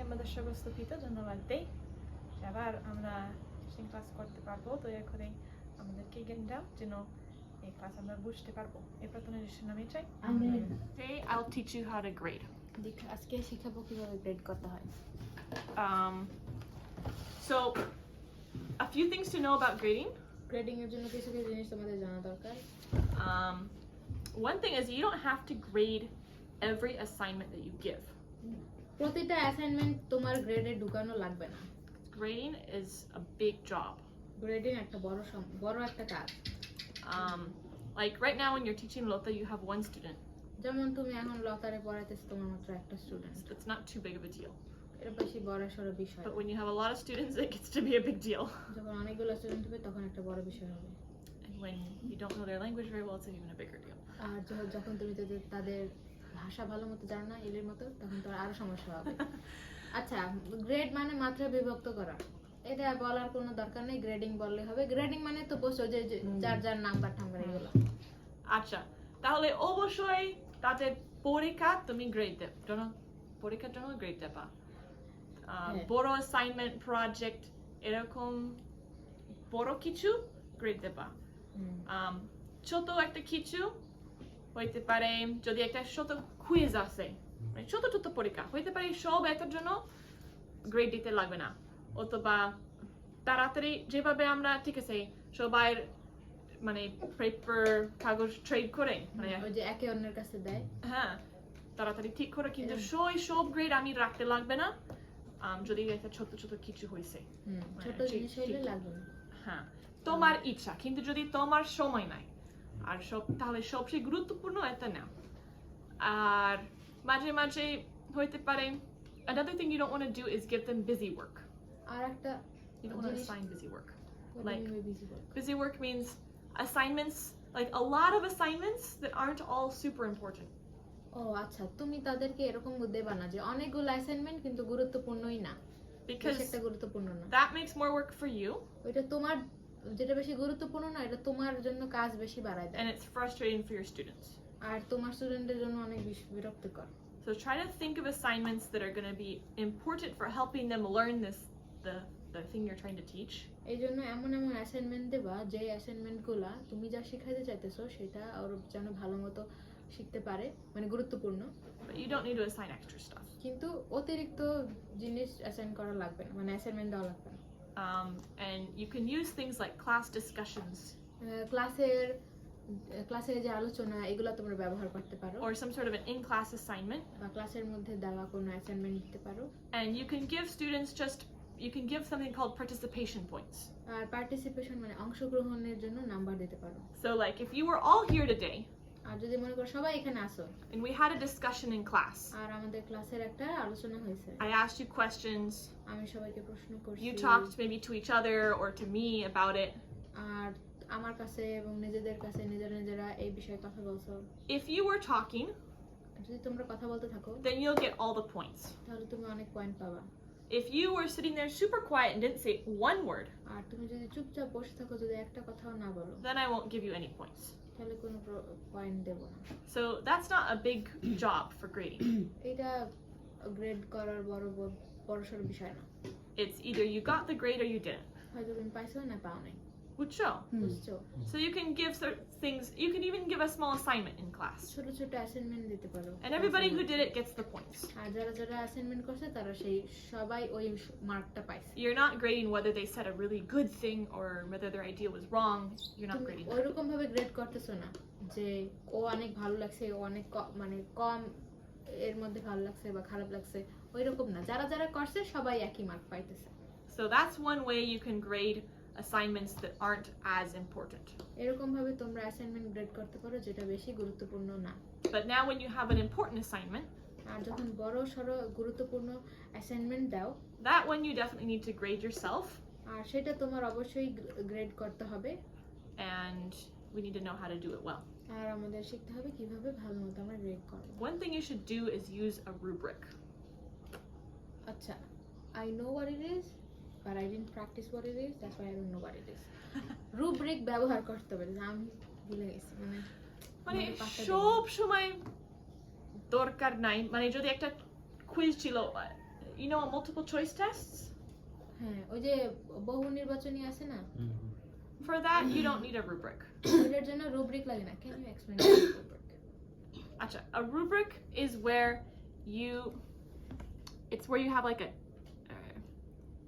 আমাদের সমস্ত পিতা ধন্যবাদ দেই এবার আমরা টিচিং ক্লাস করতে পারবো দয়া করে আমাদেরকে জ্ঞান দাও যেন এই ক্লাস আমরা বুঝতে পারবো এই প্রার্থনা যিশুর নামে চাই amen. Today I'll teach you how to grade. আজকে শিখাবো কিভাবে গ্রেড করতে হয়। So a few things to know about grading. Grading এর জন্য কিছু কিছু জিনিস তোমাদের জানা দরকার। One thing is you don't have to grade every assignment that you give. প্রতিটা অ্যাসাইনমেন্ট তোমার গ্রেডে ঢুকানো লাগবে না। Grading is a big job. Grading একটা বড় একটা কাজ। Like right now when you're teaching Lota, you have one student. যেমন তুমি এখন লতারে পড়াইতেছ তোমার মাত্র একটা student. It's not too big of a deal. এটা বেশি বড় সড় বিষয়। But when you have a lot of students, it gets to be a big deal. যখন অনেকগুলো স্টুডেন্ট হবে তখন একটা বড় বিষয় হবে। And when you don't know their language very well, it's even a bigger deal. আর যখন তুমি তাদের ভাষা ভালো মতো জানো না এলির মতো তখন তো আরো সমস্যা হবে। আচ্ছা, গ্রেড মানে মাত্রা বিভক্ত করা। এটা বলার কোনো দরকার নেই, গ্রেডিং বললে হবে। গ্রেডিং মানে তো বুঝছো যে যার যার নাম্বার টাম্বার এগুলো। আচ্ছা, তাহলে অবশ্যই তাদের পরীক্ষা তুমি গ্রেড দেবে। জানো পরীক্ষার জন্য গ্রেড দেবা। বড় অ্যাসাইনমেন্ট প্রজেক্ট এরকম বড় কিছু গ্রেড দেবা। ছোট একটা কিছু হইতে পারে যদি একটা ছোট কুইজ আছে মানে ছোট ছোট পরীক্ষা হইতে পারে সব এটার জন্য গ্রেড দিতে লাগবে না অথবা তাড়াতাড়ি যেভাবে আমরা ঠিক আছে সবাই মানে পেপার কাগজ ট্রেড করে মানে ওই যে একে অন্যের কাছে দেয় হ্যাঁ তাড়াতাড়ি ঠিক করে কিন্তু সব গ্রেড আমি রাখতে লাগবে না যদি একটা ছোট ছোট কিছু হইছে ছোট জিনিস হইলে লাগবে না হ্যাঁ তোমার ইচ্ছা কিন্তু যদি তোমার সময় নাই আর তাহলে সবচেয়ে গুরুত্বপূর্ণ এটা না আর মাঝে মাঝে হইতে পারে another thing you don't want to do is give them busy work আর একটা you don't want to assign busy work like busy work means assignments like a lot of assignments that aren't all super important ও আচ্ছা তুমি তাদেরকে এরকম দেবা না যে অনেকগুলো assignment কিন্তু গুরুত্বপূর্ণই না because সেটা গুরুত্বপূর্ণ না that makes more work for you ওইটা তোমার যেটা বেশি গুরুত্বপূর্ণ না এটা তোমার জন্য কাজ বেশি বাড়ায় দেয় and it's frustrating for your students আর তোমার স্টুডেন্টদের জন্য অনেক বিরক্তিকর so try to think of assignments that are going to be important for helping them learn the thing you're trying to teach এই জন্য এমন অ্যাসাইনমেন্ট দেবা যে অ্যাসাইনমেন্টগুলো তুমি যা শেখাতে চাইতেছো সেটা ওর যেন ভালো মতো শিখতে পারে মানে গুরুত্বপূর্ণ but you don't need to assign extra stuff কিন্তু অতিরিক্ত জিনিস অ্যাসাইন করা লাগবে না মানে অ্যাসাইনমেন্ট দেওয়া লাগবে না and you can use things like class discussions ক্লাসের যে আলোচনা এগুলো তোমরা ব্যবহার করতে পারো or some sort of an in-class assignment বা ক্লাসের মধ্যে দেওয়া কোনো অ্যাসাইনমেন্ট দিতে পারো and you can give students you can give something called participation points R participation মানে অংশগ্রহণের জন্য নাম্বার দিতে পারো so like if you were all here today আর যদি মনে করো সবাই এখানে আসো and we had a discussion in class আর আমাদের ক্লাসের একটা আলোচনা হয়েছে I asked you questions আমি সবাইকে প্রশ্ন করছি you talked maybe to each other or to me about it আর আমার কাছে এবং নিজেদের কাছে নিজেরা এই বিষয়ে কথা বলছো if you were talking যদি তোমরা কথা বলতে থাকো then you'll get all the points তাহলে তুমি অনেক পয়েন্ট পাবা if you were sitting there super quiet and didn't say one word আর তুমি যদি চুপচাপ বসে থাকো যদি একটা কথাও না বলো then I won't give you any points তাহলে কোনো পয়েন্ট দেব না so that's not a big job for grading এটা গ্রেড করার বড়সড় বিষয় না it's either you got the grade or you didn't হয়তো তুমি পাইছো না পাও নাই বুঝছো বুঝছো so you can give certain things you can even give a small assignment in class ছোট ছোট অ্যাসাইনমেন্ট দিতে পারো and everybody who did it gets the points আর যারা অ্যাসাইনমেন্ট করছে তারা সবাই ওই মার্কটা পাইছে you're not grading whether they said a really good thing or whether their idea was wrong you're not grading ওই রকম ভাবে গ্রেড করতেছো না যে ও অনেক ভালো লাগছে ও অনেক মানে কম এর মধ্যে ভালো লাগছে বা খারাপ লাগছে ওই রকম না যারা করছে সবাই একই মার্ক পাইতেছে so that's one way you can grade assignments that aren't as important এরকম ভাবে তোমরা অ্যাসাইনমেন্ট গ্রেড করতে পারো যেটা বেশি গুরুত্বপূর্ণ না but now when you have an important assignment আর যখন বড় সরো গুরুত্বপূর্ণ অ্যাসাইনমেন্ট দাও that one you definitely need to grade yourself আর সেটা তোমার অবশ্যই গ্রেড করতে হবে and we need to know how to do it well আর আমাদের শিখতে হবে কিভাবে ভালোমতো আমরা গ্রেড করব one thing you should do is use a rubric আচ্ছা I know what it is but I didn't practice what it is that's why I don't know what it is rubric ব্যবহার করতে হবে আমি ভুলে গেছি মানে সব সময় দরকার নাই মানে যদি একটা কুইজ ছিল you know multiple choice tests? হ্যাঁ ওই যে বহু নির্বাচনী আছে না For that, you don't need a rubric. ওটার জন্য রুব্রিক লাগে না can you explain rubric Acha, a rubric is where it's where you have like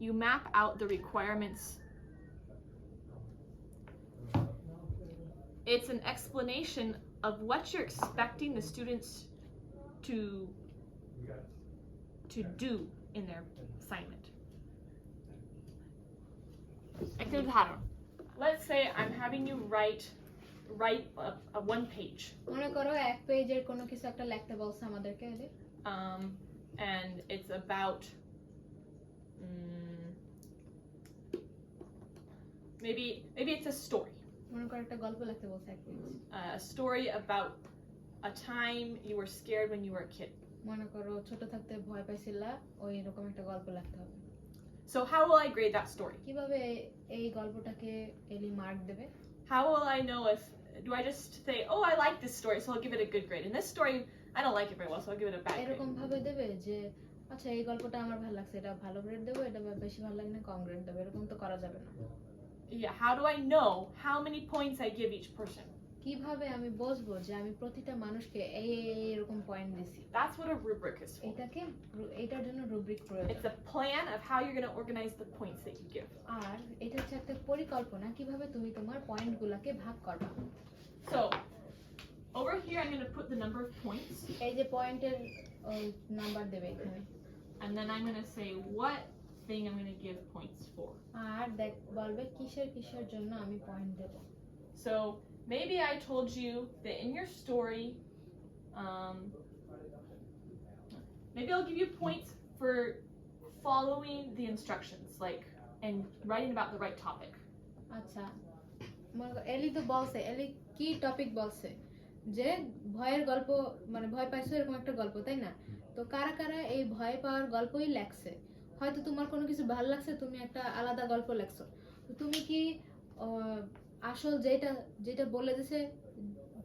you map out the requirements. It's an explanation of what you're expecting the students to do in their assignment. Let's say I'm having you write a one page. মনে করো এক পেজের কোনো কিছু একটা লিখতে বলছে আমাদেরকে And it's about maybe it's a story. মনে করো একটা গল্প লিখতে বলছে এক page A story about a time you were scared when you were a kid. মনে করো ছোট থাকতে ভয় পাইছিলা ওই রকম একটা গল্প লিখতে হবে So how will I grade that story? কিভাবে এই গল্পটাকে এলি মার্ক দেবে How will I know if do I just say, "Oh, I like this story, so I'll give it a good grade." And this story, I don't like it very well, so I'll give it a bad এরকম grade. ভাবে দেবে যে আচ্ছা এই গল্পটা আমার ভালো লাগছে এটা ভালো গ্রেড দেবো এটা বেশি ভালো লাগে না কম গ্রেড দেবো এরকম তো করা যাবে না Yeah, how do I know how many points I give each person? কিভাবে আমি বুঝবো যে আমি প্রতিটা মানুষকে এই এরকম পয়েন্ট দিছি That's what a rubric is for. এটার জন্য রুব্রিক প্রয়োজন It's a plan of how you're going to organize the points that you give. আর এটা হচ্ছে একটা পরিকল্পনা কিভাবে তুমি তোমার পয়েন্টগুলোকে ভাগ করবা So, over here I'm going to put the number of points, এই যে পয়েন্টের নাম্বার দেবে এখানে and then I'm going to say what thing I'm going to give points for. আর দেখ বলবে কিসের জন্য আমি পয়েন্ট দেব So, maybe I told you that in your story, maybe I'll give you points for following the instructions, like, and writing about the right topic. আচ্ছা মনে করো এলি তো বলছে এলি কি টপিক বলছে যে ভয়ের গল্প মানে ভয় পাইছো এরকম একটা গল্প তাই না তো কারা কারা এই ভয় পাওয়ার গল্পই লেখছে হয়তো তোমার কোনো কিছু ভালো লাগছে তুমি একটা আলাদা গল্প লেখছো তো তুমি কি আসল যেটা বলে দিছে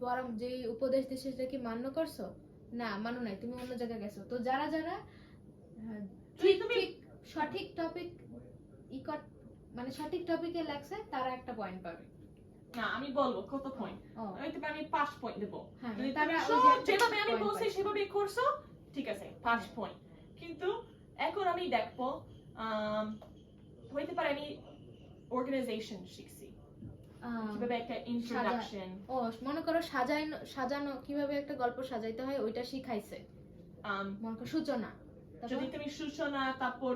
বরং যে উপদেশ দিছে সেটা কি মান্য করছো না মানো নাই তুমি অন্য জায়গায় গেছো তো যারা ঠিক সঠিক টপিক মানে সঠিক টপিকে লেখছে তারা একটা পয়েন্ট পাবে না আমি বলবো কত পয়েন্ট আমি 5 পয়েন্ট দেব যদি তারা যেভাবে আমি বলছি সেভাবে করছো ঠিক আছে 5 পয়েন্ট কিন্তু এখন আমি দেখবো হইতে পারে আমি অর্গানাইজেশন শিখছি কিভাবে একটা ইন্ট্রোডাকশন মনে করো সাজানো কিভাবে একটা গল্প সাজাইতে হয় ওইটা শিখাইছে মনে করো সূচনা যদি তুমি সূচনা তারপর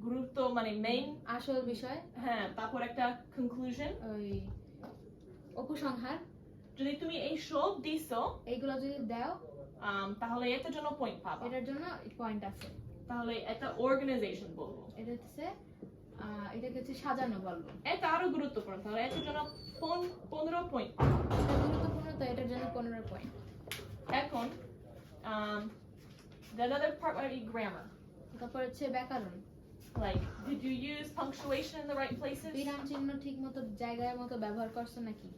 গুরুত্ব মানে মেইন আসল বিষয় হ্যাঁ তারপর একটা কনক্লুশন ওই উপসংহার যদি তুমি এই সব দিছো এইগুলো যদি দাও তাহলে এটার জন্য পয়েন্ট পাবে এটার জন্য পয়েন্ট আছে তাহলে এটা অর্গানাইজেশন বলবো এটা হচ্ছে সাজানো বলবো এটা আরো গুরুত্বপূর্ণ তাহলে এটার জন্য 15 পয়েন্ট পাবে এটা গুরুত্বপূর্ণ তো এটার জন্য 15 পয়েন্ট এখন the other part might be grammar তারপর হচ্ছে ব্যাকরণ like did you use punctuation in the right places বিরাম চিহ্ন ঠিকমতো জায়গায় মতো ব্যবহার করছো নাকি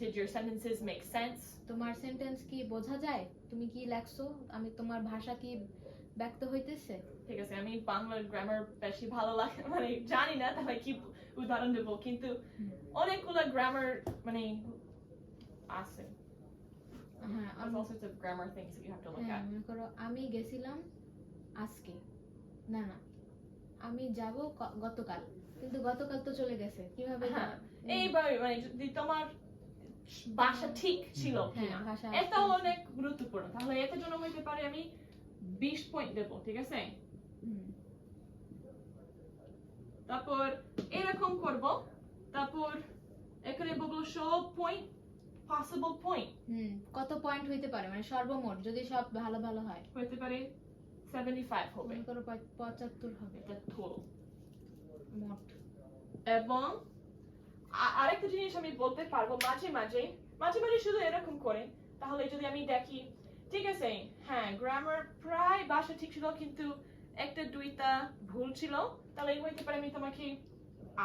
did your sentences make sense তোমার সেন্টেন্স কি বোঝা যায় তুমি কি লেখছো আমি তোমার ভাষা কি ব্যক্ত হইতেছে ঠিক আছে আমি বাংলা গ্রামার বেশি ভালো লাগে মানে জানি না তাহলে কি উদাহরণ দেব কিন্তু অনেকগুলো গ্রামার মানে আছে হ্যাঁ all sorts of grammar things that you have to look at মনে করো আমি গেছিলাম আজকে না আমি যাব গতকাল কিন্তু গতকাল তো চলে গেছে কিভাবে এইভাবে মানে যদি তোমার ভাষা ঠিক ছিল কিনা এটা অনেক গুরুত্বপূর্ণ তাহলে এটার জন্য হইতে পারে আমি 20 পয়েন্ট দেব ঠিক আছে তারপর এরকম করব তারপর এখানে বলবো সব পয়েন্ট পসিবল পয়েন্ট কত পয়েন্ট হইতে পারে মানে সর্বমোট যদি সব ভালো ভালো হয় হইতে পারে 75 হবে মনে করো 75 হবে এটা টোটাল মোট এবং আরেকটা জিনিস আমি বলতে পারবো মাঝে মাঝে শুধু এরকম করে তাহলে যদি আমি দেখি ঠিক আছে হ্যাঁ গ্রামার প্রায় ভাষা ঠিক ছিল কিন্তু একটা দুইটা ভুল ছিল তাহলে এই হইতে পারে আমি তোমাকে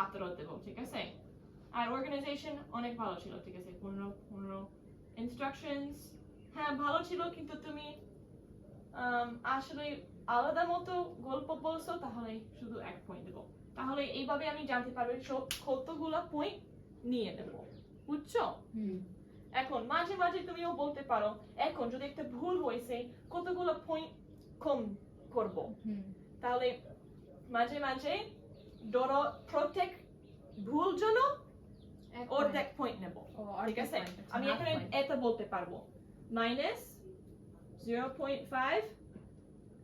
18 দেব ঠিক আছে আর অর্গানাইজেশন অনেক ভালো ছিল ঠিক আছে 15 ইনস্ট্রাকশনস হ্যাঁ ভালো ছিল কিন্তু তুমি আসলে আলাদা মতো গল্প বলছো তাহলে শুধু 1 পয়েন্ট দেবো। তাহলে এইভাবে আমি জানতে পারবো কতগুলো পয়েন্ট নিয়ে নেব, বুঝছো? এখন মাঝে মাঝে তুমিও বলতে পারো এখন যদি একটা ভুল হয়েছে কতগুলো পয়েন্ট কম করব। তাহলে মাঝে মাঝে ধরো প্রত্যেক ভুল জন্য অর্ধেক পয়েন্ট নেব, ঠিক আছে? আমি এখানে এটা বলতে পারবো -0.5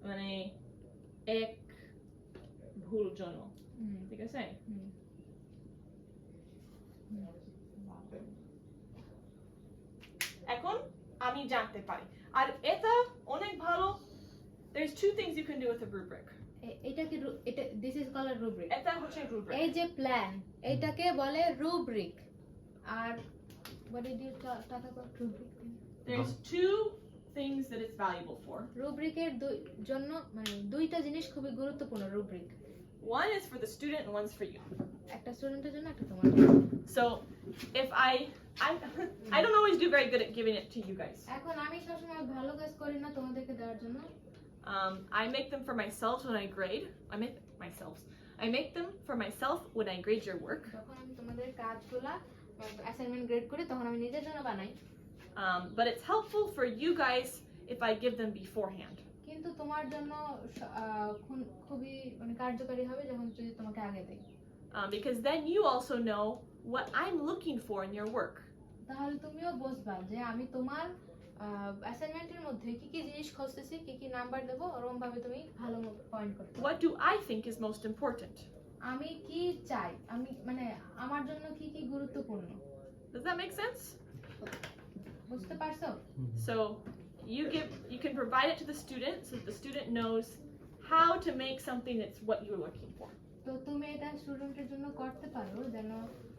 মানে এক ভুল জন্য, ঠিক আছে? এখন আমি জানতে পারি আর এটা অনেক ভালো। There's two things you can do with a rubric. এটা কি এটা this is called a rubric. এটা হচ্ছে rubric. এই যে প্ল্যান এটাকে বলে rubric. R what did you talk about rubric? There's two things that it's valuable for. rubric এর জন্য মানে দুইটা জিনিস খুবই গুরুত্বপূর্ণ rubric. One is for the student and one's for you. একটা স্টুডেন্টের জন্য একটা তোমার জন্য। So if I don't always do very good at giving it to you guys. এখন আমি সবসময় ভালো কাজ করি না তোমাদেরকে দেওয়ার জন্য। I make them for myself when I grade. I make them for myself when I grade your work. যখন আমি তোমাদের কাজগুলা অ্যাসাইনমেন্ট গ্রেড করি তখন আমি নিজের জন্য বানাই। But it's helpful for you guys if I give them beforehand. কিন্তু তোমার জন্য খুবই মানে কার্যকরী হবে যখন যদি তোমাকে আগে দেই। Because then you also know what I'm looking for in your work. তাহলে তুমিও বুঝবা যে আমি তোমার অ্যাসাইনমেন্টের মধ্যে কি কি জিনিস খুঁজতেছি, কি কি নাম্বার দেব, ওরকম ভাবে তুমি ভালো পয়েন্ট করতে। What do I think is most important? আমি কি চাই, আমি মানে আমার জন্য কি কি গুরুত্বপূর্ণ। Does that make sense? বুঝতে পারছো? So you can provide it to the student so that the student knows how to make something that's what you're looking for. তো তুমি এটা স্টুডেন্টের জন্য করতে পারো যেন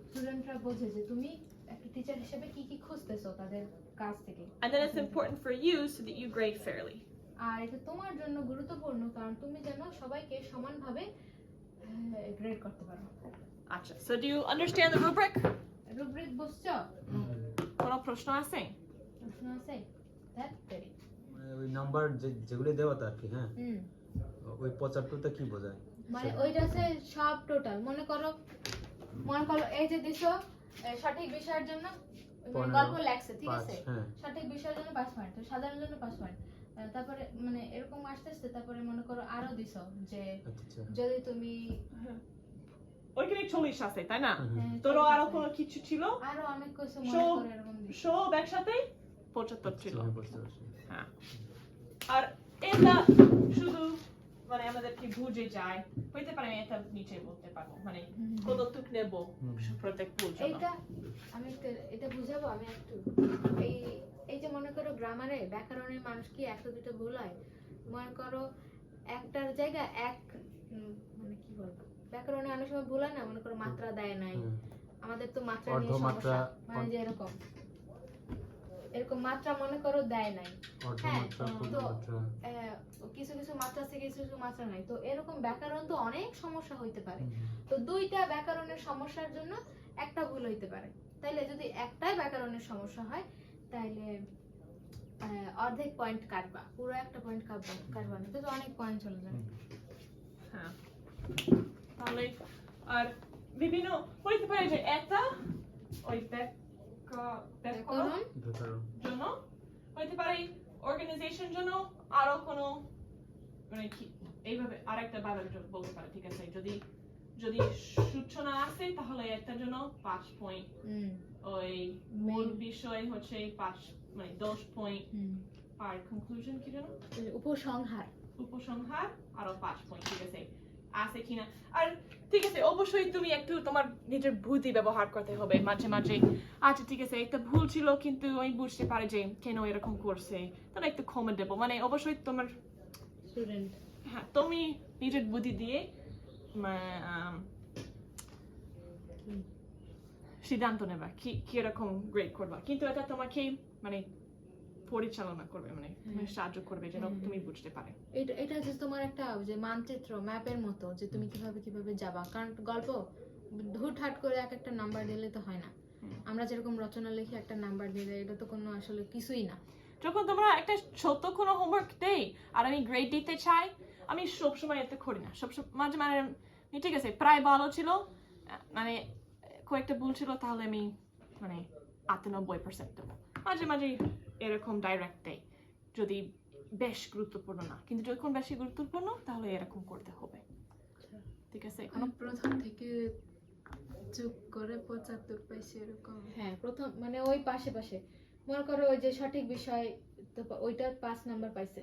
স্টুডেন্টরা বোঝে যে তুমি একটা টিচার হিসেবে কি কি খুঁজতেছো তাদের কাছ থেকে। And then it's important for you so that you grade fairly. আর এটা তোমার জন্য গুরুত্বপূর্ণ কারণ তুমি যেন সবাইকে সমানভাবে গ্রেড করতে পারো। আচ্ছা, so do you understand the rubric? Rubric বুঝছো? কোনো প্রশ্ন আছে? প্রশ্ন আছে? দ্যাট ভেরি ওই নাম্বার যেগুলো দেওয়া তার কি, হ্যাঁ ওই 75টা কি বোঝায়? মানে ওইটা হচ্ছে সব টোটাল। মনে করো এই যে দিছো সঠিক বিষয়ের জন্য গল্প লেখছে, ঠিক আছে? সঠিক বিষয়ের জন্য 5 পয়েন্ট, তো সাধারণ জন্য 5 পয়েন্ট। তারপরে মানে এরকম আসতে তারপরে মনে করো আরো দিছো যে যদি তুমি ওইখানে 40 আছে তাই না? তোরও আরো কোনো কিছু ছিল? আরো অনেক কিছু মনে করো এরকম দিছো। সব একসাথে 75 ছিল। হ্যাঁ। আর এটা শুধু মানে আমাদের কি বুঝে যায় হইতে পারে এটা নিচে বলতে পারবো মানে কতটুক নেব প্রত্যেক ভুল জন্য। আমি এটা বুঝাবো আমি একটু এই যে মনে করো গ্রামারে ব্যাকরণের মানুষ কি একটা দুটো ভুল হয়, মনে করো একটার জায়গা এক মানে কি বলবো ব্যাকরণে অনেক সময় ভুল হয় না, মনে করো মাত্রা দেয় নাই, আমাদের তো মাত্রা নিয়ে সমস্যা মানে যে এরকম মাত্রা মনে করো দেয় নাই, হ্যাঁ তো কিছু কিছু মাত্রা আছে কিছু কিছু মাত্রা নাই, তো এরকম ব্যাকরণ তো অনেক সমস্যা হইতে পারে। তো দুইটা ব্যাকরণের সমস্যার জন্য একটা ভুল হইতে পারে, তাইলে যদি একটাই ব্যাকরণের সমস্যা হয় তাইলে অর্ধেক পয়েন্ট কাটবা, পুরো একটা পয়েন্ট কাটবা না, তো অনেক পয়েন্ট চলে যাবে। হ্যাঁ তাহলে আর বিভিন্ন হইতে পারে যে এটা ওই ব্যাকরণ জন্য হইতে পারে, অর্গানাইজেশন জন্য আরো কোনো মানে কি এইভাবে আরেকটা ভাবে বলতে পারে, ঠিক আছে? যদি সূচনা আছে তাহলে এটার জন্য 5 পয়েন্ট, ওই মূল বিষয় হচ্ছে 5 মানে 10 পয়েন্ট, আর কনক্লুশন কি জানো উপসংহার আরো 5 পয়েন্ট, ঠিক আছে? আছে কিনা আর ঠিক আছে অবশ্যই তুমি একটু তোমার নিজের বুদ্ধি ব্যবহার করতে হবে মাঝে মাঝে। আচ্ছা ঠিক আছে একটা ভুল ছিল কিন্তু আমি বুঝতে পারি যে কেন এরকম করছে, তাহলে একটু কমে দেবো, মানে অবশ্যই তোমার স্টুডেন্ট হ্যাঁ তুমি নিজের বুদ্ধি দিয়ে সিদ্ধান্ত নেবা কি এরকম গ্রেড করবা, কিন্তু এটা তোমাকে মানে পরিচালনা করবে মানে সাহায্য করবে যেন তুমি বুঝতে পারে। এটা যে তোমার একটা যে মানচিত্র ম্যাপের মতো যে তুমি কিভাবে যাবা, কারণ গল্প হুটহাট করে একটা নাম্বার দিলে তো হয় না। আমরা যেরকম রচনা লিখে একটা নাম্বার দিলে এটা তো কোনো আসলে কিছুই না। যখন তোমরা একটা ছোট কোনো হোমওয়ার্ক দেই আর আমি গ্রেড দিতে চাই, আমি সবসময় এতে করি না, সবসময় মাঝে মাঝে ঠিক আছে প্রায় ভালো ছিল, মানে কয়েকটা ভুল ছিল, তাহলে আমি মানে 98% দেবো। মাঝে মাঝে এরকম ডাইরেক্ট দেই যদি বেশ গুরুত্বপূর্ণ না, কিন্তু যখন বেশি গুরুত্বপূর্ণ তাহলে এরকম করতে হবে। ঠিক আছে, আমি প্রথম থেকে যোগ করে 75 পাইছি এরকম। হ্যাঁ প্রথম মানে ওই পাশে পাশে মনে করো ওই যে সঠিক বিষয় তো ওইটা 5 নাম্বার পাইছে,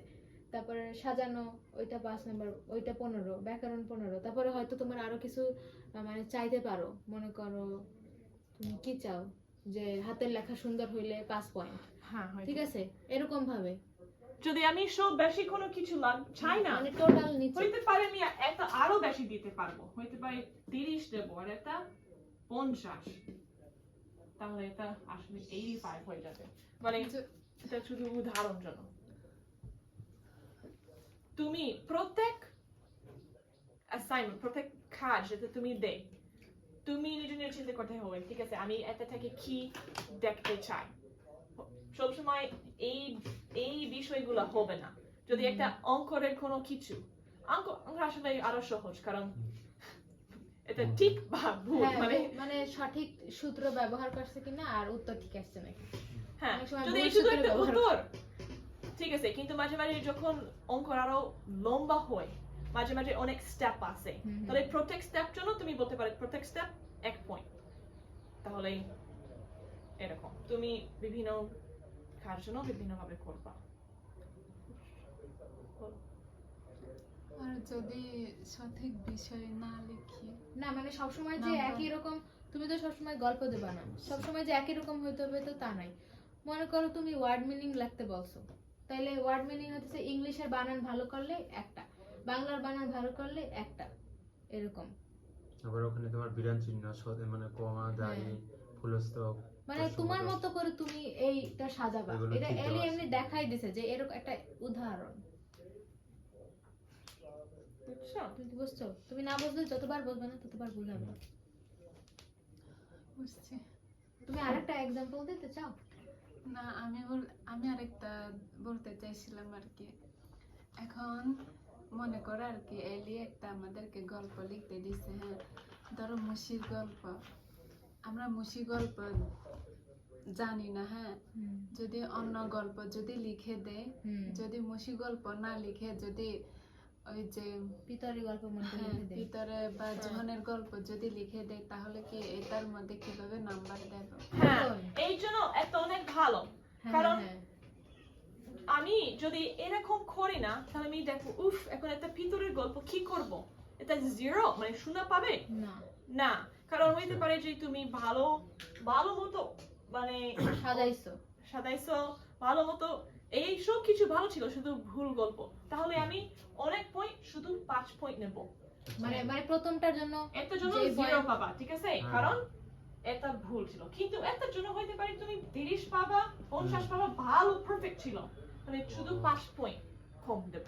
তারপরে সাজানো ওইটা 5 নাম্বার, ওইটা 15, ব্যাকরণ 15, তারপরে হয়তো তোমার আরো কিছু মানে চাইতে পারো, মনে করো তুমি কি চাও যে হাতের লেখা সুন্দর হইলে 5 পয়েন্ট, হ্যাঁ ঠিক আছে এরকম ভাবে। যদি আমি সব বেশি কোনো কিছু চাই না, মানে টোটাল নিচে হইতে পারে আমি এটা আরো বেশি দিতে পারবো, হইতে পারে 30 দেবো আর এটা 50, তাহলে এটা আসলে 85 হয়ে যাবে। মানে এটা শুধু উদাহরণ জন্য। তুমি প্রত্যেক অ্যাসাইনমেন্ট, প্রত্যেক কাজ যেটা তুমি দেই, তুমি নিজে চিন্তা করতে হবে, ঠিক আছে আমি এটা থেকে কি দেখতে চাই। সবসময় এই এই বিষয়গুলো হবে না। যদি একটা অঙ্কের কোনো কিছু, অঙ্ক আসলে আরো সহজ, কারণ এটা ঠিক বা ভুল, হ্যাঁ, মানে মানে সঠিক সূত্র ব্যবহার করছে কিনা আর উত্তর ঠিক আসছে নাকি। হ্যাঁ অনেক সময় যদি ভুল শুধু সূত্র একটা ব্যবহার উত্তর ঠিক আছে, কিন্তু মাঝে মাঝে যখন অঙ্ক আরো লম্বা হয়, মাঝে মাঝে অনেক স্টেপ আছে, তাহলে প্রত্যেক স্টেপ জন্য তুমি বলতে পারো প্রত্যেক স্টেপ 1 পয়েন্ট, তাহলে এরকম তুমি বিভিন্ন কাজ জন্য বিভিন্ন ভাবে করবা। আর যদি সঠিক বিষয় না লিখি, না মানে সবসময় যে নাম্বার। একই রকম, তুমি তো সবসময় গল্প দেবা না, সবসময় যে একই রকম হইতে হবে তো তা নাই। মনে করো তুমি ওয়ার্ড মিনিং লিখতে বলছো, তাইলে ওয়ার্ড মিনিং হচ্ছে ইংলিশের বানান ভালো করলে একটা, বাংলার বানান ভালো করলে একটা, এরকম। আবার ওখানে তোমার বিরাম চিহ্ন মানে কমা দাঁড়ি ফুলস্টপ, মানে তোমার মতো করে তুমি এইটা সাজাবা। এগুলো এটা ঠিক এলি দেওয়া এমনি আছে। দেখাই দিছে যে এরকম একটা উদাহরণ। বুঝছো? তুমি কি বুঝছো? তুমি না বুঝলে যতবার বলবে না ততবার বুঝাবে। বুঝছি। তুমি আরেকটা एग्जांपल দিতে চাও? না আমি আরেকটা বলতে চাইছিলাম আর কি। এখন মনে করো আর কি এলি একটা আমাদেরকে গল্প লিখতে দিছে, হ্যাঁ ধরো মুশির গল্প, আমরা মুশি গল্প জানি না, হ্যাঁ যদি অন্য গল্প যদি লিখে দেয়, যদি মুশি গল্প না লিখে যদি ওই যে পিতরি গল্প মনে করে হ্যাঁ, লিখে দেয়। ভিতরে বা জীবনের গল্প যদি লিখে দেয়, তাহলে কি এটার মধ্যে কিভাবে নাম্বার দেব? হ্যাঁ এই জন্য এটা অনেক ভালো, হ্যাঁ, কারণ হ্যাঁ, আমি যদি এরকম করি না, তাহলে আমি দেখবো উফ এখন একটা ভিতরের গল্প কি করব, এটা 0 মানে শূন্য পাবে না না, কারণ হইতে পারে যে তুমি ভালো ভালো মতো মানে সাজাইছো। সাজাইছো, ভালো মতো এই সব কিছু ভালো ছিল, শুধু ভুল গল্প, তাহলে আমি অনেক পয়েন্ট শুধু 5 পয়েন্ট নেব, মানে মানে প্রথমটার জন্য এটার জন্য যে 0 point- পাবা, ঠিক আছে কারণ এটা ভুল ছিল, কিন্তু এটার জন্য হইতে পারে তুমি 30 পাবা 50 পাবা, ভালো পারফেক্ট ছিল, মানে শুধু 5 পয়েন্ট কম দেব।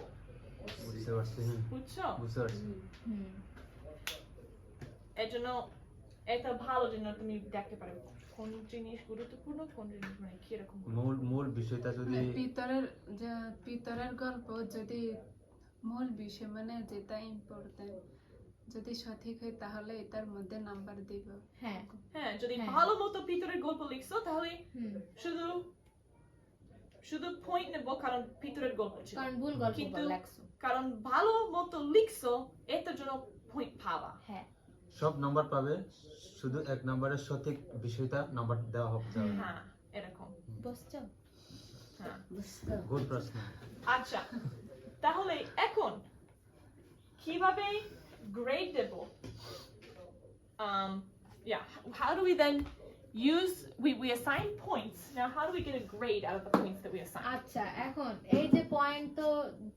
বুঝতে পারছি, হ্যাঁ বুঝছো? বুঝতে পারছি। হুম, এর জন্য এটা ভালো জন্য তুমি দেখতে পারো কোন জিনিস গুরুত্বপূর্ণ, কোন জিনিস মানে কি রকম। মূল বিষয়টা যদি মানে ভিতরের গল্প যদি মূল বিষয় মানে যেটা ইম্পর্টেন্ট যদি সঠিক হয়, তাহলে এটার মধ্যে নাম্বার দিব। হ্যাঁ হ্যাঁ যদি হ্যাঁ। ভালো মতো ভিতরের গল্প লিখছো, তাহলে হুম, শুধু শুধু পয়েন্ট নেব, কারণ ভিতরের গল্প ছিল, কারণ ভুল গল্প কিন্তু- লেখছো। কারণ ভালো মতো লিখছো এটার জন্য পয়েন্ট পাবা। হ্যাঁ সব নাম্বার পাবে, শুধু 1 নম্বরের সঠিক বিষয়টা নাম্বার দেওয়া হবে। হ্যাঁ এরকম। বুঝছো? হ্যাঁ গুড প্রশ্ন। আচ্ছা তাহলে এখন কিভাবে গ্রেড দেব? Yeah, how do we then use we assign points. Now how do we get a grade out of the points that we assign? আচ্ছা এখন এই যে পয়েন্ট তো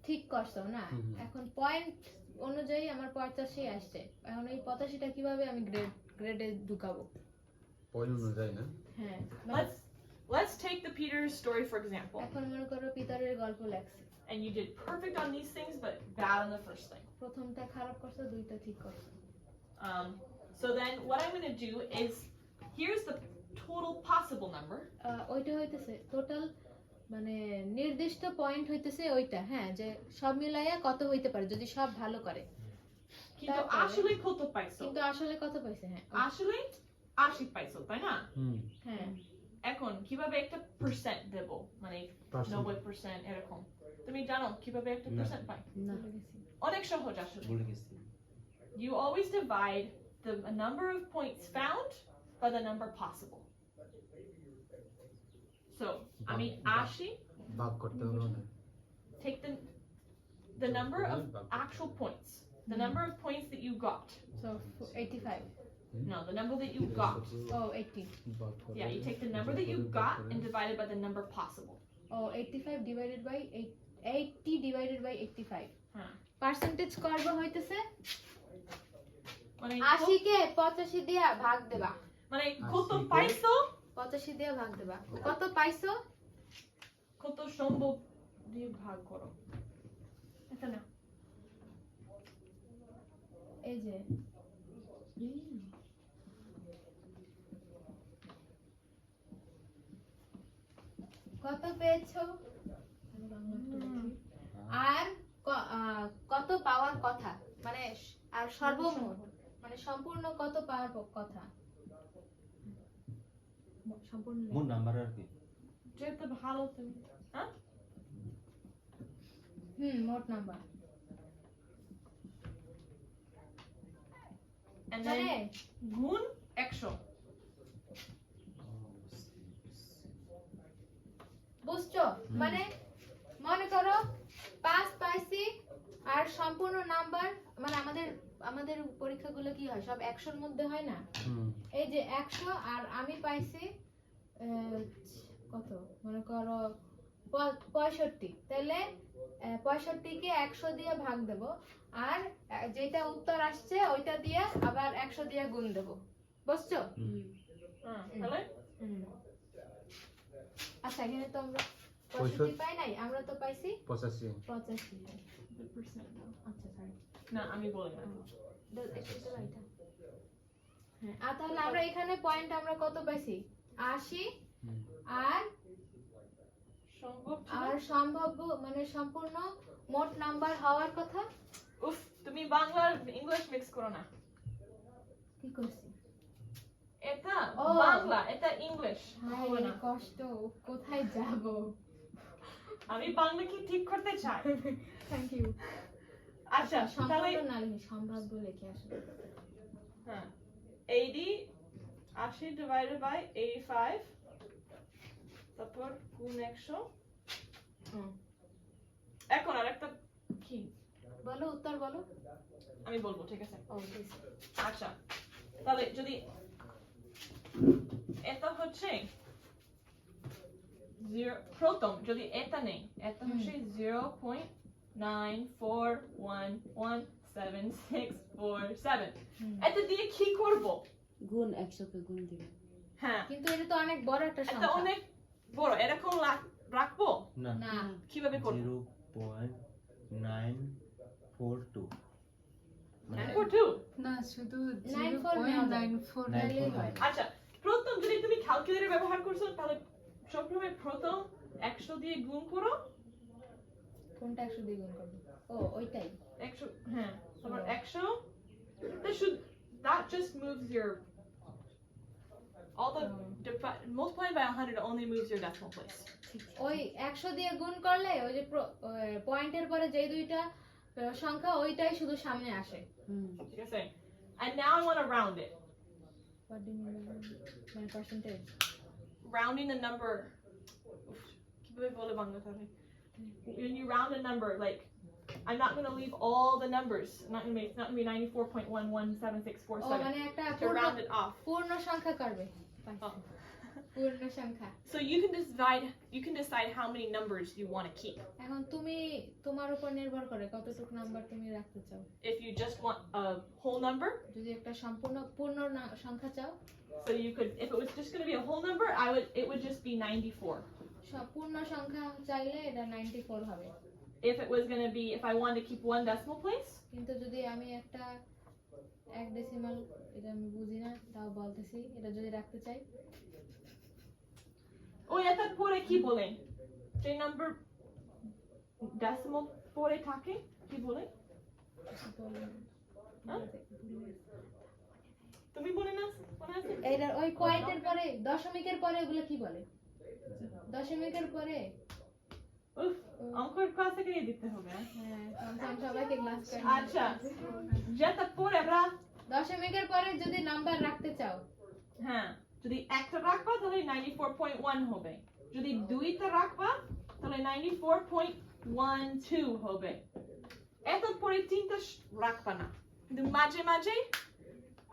ঠিক করছো না, এখন পয়েন্ট অনুযায়ী আমার 85 আসছে, এখন এই 85টা কিভাবে আমি গ্রেডে ঢুকাবো? পয়েন্ট অনুযায়ী না, হ্যাঁ মানে Let's take the Peter's story for example. এখন মনে করো পিতারের গল্প লেখছি, And you did perfect on these things but bad on the first thing. প্রথমটা খারাপ করছো, দুইটা ঠিক করছো। So then what I'm going to do is here's the total possible number. ওইটা হইতেছে টোটাল মানে নির্দিষ্ট পয়েন্ট হইতেছে ওইটা, হ্যাঁ, যে সব মিলাইয়া কত হইতে পারে যদি সব ভালো করে। কিন্তু তারপরে? আসলে কত পাইছো? কিন্তু আসলে কত পাইছে? হ্যাঁ আসলে 80 পাইছো, তাই না? হুম হ্যাঁ এখন কিভাবে একটা পার্সেন্ট দেব, মানে 90% এরকম তুমি জানো কিভাবে একটা না। পার্সেন্ট পাই? না অনেক সহজ আসলে। ভুলে গেছি You always divide the number of points found by the number possible. So, I mean, Ashi, ভাগ করতে হবে না take the number of actual points, the number of points that you got. So 85 No, the number that you got. ও 80 ভাগ করতে Yeah, you হবে। take the number that you got and divide it by the number possible. ও 85 divided by 80 divided by 85 হ্যাঁ। Percentage করব হইতেছে মানে 80 কে 85 দিয়া ভাগ দেবা, মানে কত 80 কে- পাইছো, 85 দিয়া ভাগ দেবা, কত পাইছো কত সম্ভব দিয়ে ভাগ করো। এটা না, এই যে কত পেয়েছো আমি বাংলা একটু দেখি। আর কত পাওয়ার কথা, মানে আর সর্বমোট মানে সম্পূর্ণ কত পাওয়ার কথা, সম্পূর্ণ না। মোট নাম্বার আর কি যেটা ভালো তুমি, হ্যাঁ, মোট নাম্বার and মানে then গুণ 100। বুঝছো? মানে মনে করো 5 পাইছি আর সম্পূর্ণ নাম্বার, মানে আমাদের আমাদের পরীক্ষাগুলো কি হয় সব 100 এর মধ্যে হয় না, হুম এই যে 100 আর আমি পাইছি কত মনে করো 65, তাহলে 65 কে 100 দিয়ে ভাগ দেব, আর যেটা উত্তর আসছে ওইটা দিয়ে আবার 100 দিয়ে গুণ দেব। বুঝছো? হ্যাঁ, তাহলে আচ্ছা এখানে তো আমরা 65 65 পাই নাই, আমরা তো পাইছি 85 85। the percent দাও। আচ্ছা সরি, না আমি বলি না। হ্যাঁ, আর তাহলে আমরা এখানে পয়েন্ট আমরা কত পাইছি? 80 হুম। আর সম্ভব আর সম্ভাব্য মানে সম্পূর্ণ মোট নাম্বার হওয়ার কথা। উফ, তুমি বাংলা আর ইংলিশ মিক্স করো না। কি করছি? এটা ও। বাংলা, এটা ইংলিশ হবে হায় না। কষ্ট, কোথায় যাব? আমি বাংলা কি ঠিক করতে চাই। Thank you. আচ্ছা তাহলে সম্পূর্ণ না লিখে সম্ভাব্য লিখে আসলে। হ্যাঁ 80 divided by 85, তারপর গুণ 100। এখন আরেকটা কি বলো, উত্তর বলো। আমি বলবো, ঠিক আছে? ও প্লিজ। আচ্ছা তাহলে যদি এটা হচ্ছে প্রথম, যদি এটা নেই, এটা হচ্ছে 0.9411767। এটা দিয়ে কি করব? গুণ 100 কে গুণ দিবে। হ্যাঁ, কিন্তু এটা তো অনেক বড় একটা এটা সংখ্যা। অনেক বড়, এরকম রাখবো? না না, কিভাবে করব? 0.942 942। না শুধু 9.94 0.94 হয়। আচ্ছা প্রথম যদি তুমি ক্যালকুলেটর ব্যবহার করছো তাহলে সবসময় প্রথম 100 দিয়ে গুণ করো। কোনটা 100 দিয়ে গুণ করব? ও ওইটাই। 100, হ্যাঁ, তারপর 100, that just moves your all the multiplying by 100 only moves your decimal place. ওই 100 দিয়ে গুণ করলে ওই যে পয়েন্টের পরে যে দুইটা সংখ্যা ওইটাই শুধু সামনে আসে। ঠিক আছে? And now I want to round it. What do you mean by মানে percentage? Rounding a number. Oof, কিভাবে বলে বাংলা তাহলে? When you round a number, like I'm not going to leave all the numbers. It's not going to be ও 94.117647 মানে একটা to round it off. পূর্ণ সংখ্যা করবে। Oh. পূর্ণ সংখ্যা। So you can decide how many numbers you want to keep. এখন তুমি তোমার উপর নির্ভর করে কতটুকু নাম্বার তুমি রাখতে চাও। If you just want a whole number, যদি একটা সম্পূর্ণ পূর্ণ সংখ্যা চাও, so you could, if it was just going to be a whole number, it would just be 94. পূর্ণ সংখ্যা চাইলে এটা 94 হবে। If it was going to be, if I wanted to keep one decimal place, কিন্তু যদি আমি একটা এক ডেসিমাল, এটা আমি বুঝি না তাও বলতেছি, এটা যদি রাখতে চাই oh yeah, তারপরে কি বলেন? যে নাম্বার ডেসিমাল পরে থাকে কি বলে তুমি বলে না মনে আছে এইটার ওই পয়েন্টের পরে দশমিকের পরে ওগুলো কি বলে দশমিকের পরে উফ অঙ্কের ক্লাসে গিয়ে দিতে হবে হ্যাঁ আমি সবাইকে ক্লাস করি আচ্ছা যেটা পরে আমরা দশমিকের পরে যদি নাম্বার রাখতে চাও হ্যাঁ যদি একটা রাখবা তাহলে 94.1 হবে যদি দুইটা রাখবা তাহলে 94.12 হবে এত পরে তিনটা রাখবা না কিন্তু মাঝে মাঝে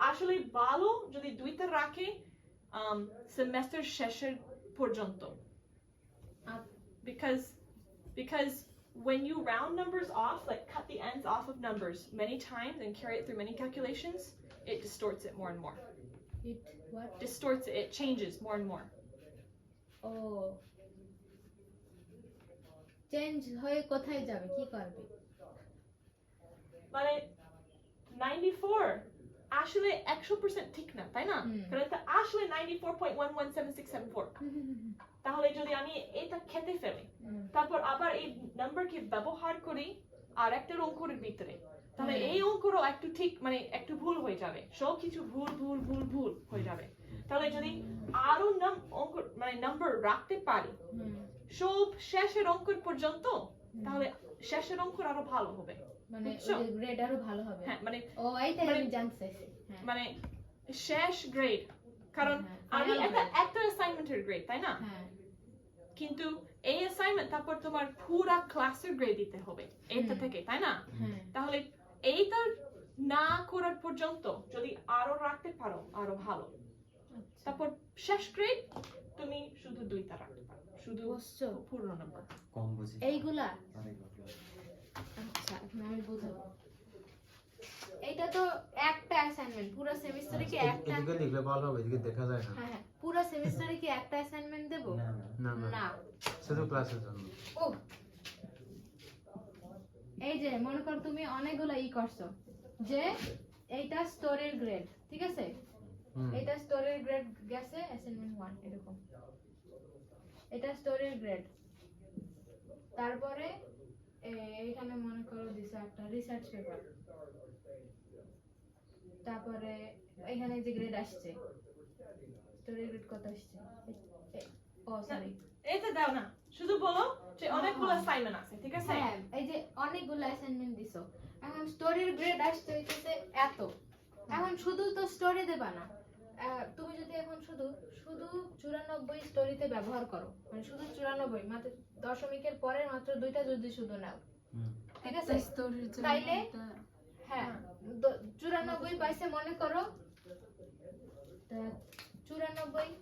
আসলে ভালো যদি দুইটা রাখে সেমেস্টার শেষের পর্যন্ত because when you round numbers off, like cut the ends off of numbers many times and carry it through many calculations, it distorts it more and more. it what Distorts it, it changes more and more. ও change হয়ে কোথায় যাবে কি করবে মানে 94 আসলে 100% ঠিক না তাই না কারণ এটা আসলে 94.117674 তাহলে যদি আমি এটা খেতে ফেলি তারপর আবার এই নাম্বারকে ব্যবহার করি আর একটা অঙ্কের ভিতরে তাহলে এই অঙ্করও একটু ঠিক মানে একটু ভুল হয়ে যাবে সব কিছু ভুল ভুল ভুল ভুল হয়ে যাবে তাহলে যদি আরো অঙ্ক মানে নাম্বার রাখতে পারি সব শেষের অঙ্ক পর্যন্ত তাহলে শেষের অঙ্ক আরো ভালো হবে মানে বুঝছো? ওই গ্রেড আরো ভালো হবে হ্যাঁ মানে ও এইটাই মানে- আমি জানতে চাইছি হ্যাঁ মানে শেষ গ্রেড কারণ হ্যাঁ, আমি final একটা grade। একটা অ্যাসাইনমেন্টের গ্রেড তাই না হ্যাঁ কিন্তু এই অ্যাসাইনমেন্ট তারপর তোমার পুরা ক্লাসের গ্রেড দিতে হবে এটা থেকে তাই না হ্যাঁ তাহলে এইটা না করার পর্যন্ত যদি আরো রাখতে পারো আরো ভালো তারপর শেষ গ্রেড তুমি শুধু দুইটা রাখতে পারো শুধু বুঝছো? পূর্ণ নাম্বার কম বুঝি এইগুলা আরেক বাকি। আচ্ছা এখন আমি বুঝাবো এইটা তো একটা অ্যাসাইনমেন্ট পুরো সেমিস্টারে কি একটা এদিকে লিখলে ভালো হবে এদিকে দেখা যায় না হ্যাঁ হ্যাঁ পুরো সেমিস্টারে কি একটা অ্যাসাইনমেন্ট দেব না না না না না শুধু ক্লাসের জন্য ও এই যে মনে কর তুমি অনেকগুলো করছো যে এইটা স্টোরের গ্রেড ঠিক আছে হুম। এটা স্টোরের গ্রেড গেছে অ্যাসাইনমেন্ট 1 এরকম এটা স্টোরের গ্রেড তারপরে এখানে মনে করো দিছে একটা রিসার্চ পেপার তারপরে এখানে যে গ্রেড আসছে স্টোরের গ্রেড কত আসছে ও সরি এটা দাও না শুধু বলো যে অনেকগুলো অ্যাসাইনমেন্ট আছে ঠিক আছে হ্যাঁ এই যে অনেকগুলো অ্যাসাইনমেন্ট দিছো এখন স্টোরির গ্রেড আসছে হইতেছে এত এখন শুধু তো স্টোরি দেবা না তুমি যদি এখন শুধু 94 স্টোরিতে ব্যবহার করো মানে শুধু 94 মাত্র দশমিকের পরে মাত্র দুইটা যদি শুধু নাও হুম। ঠিক আছে একটা স্টোরির জন্য তাইলে একটা- হ্যাঁ 94 পাইছে মনে করো 94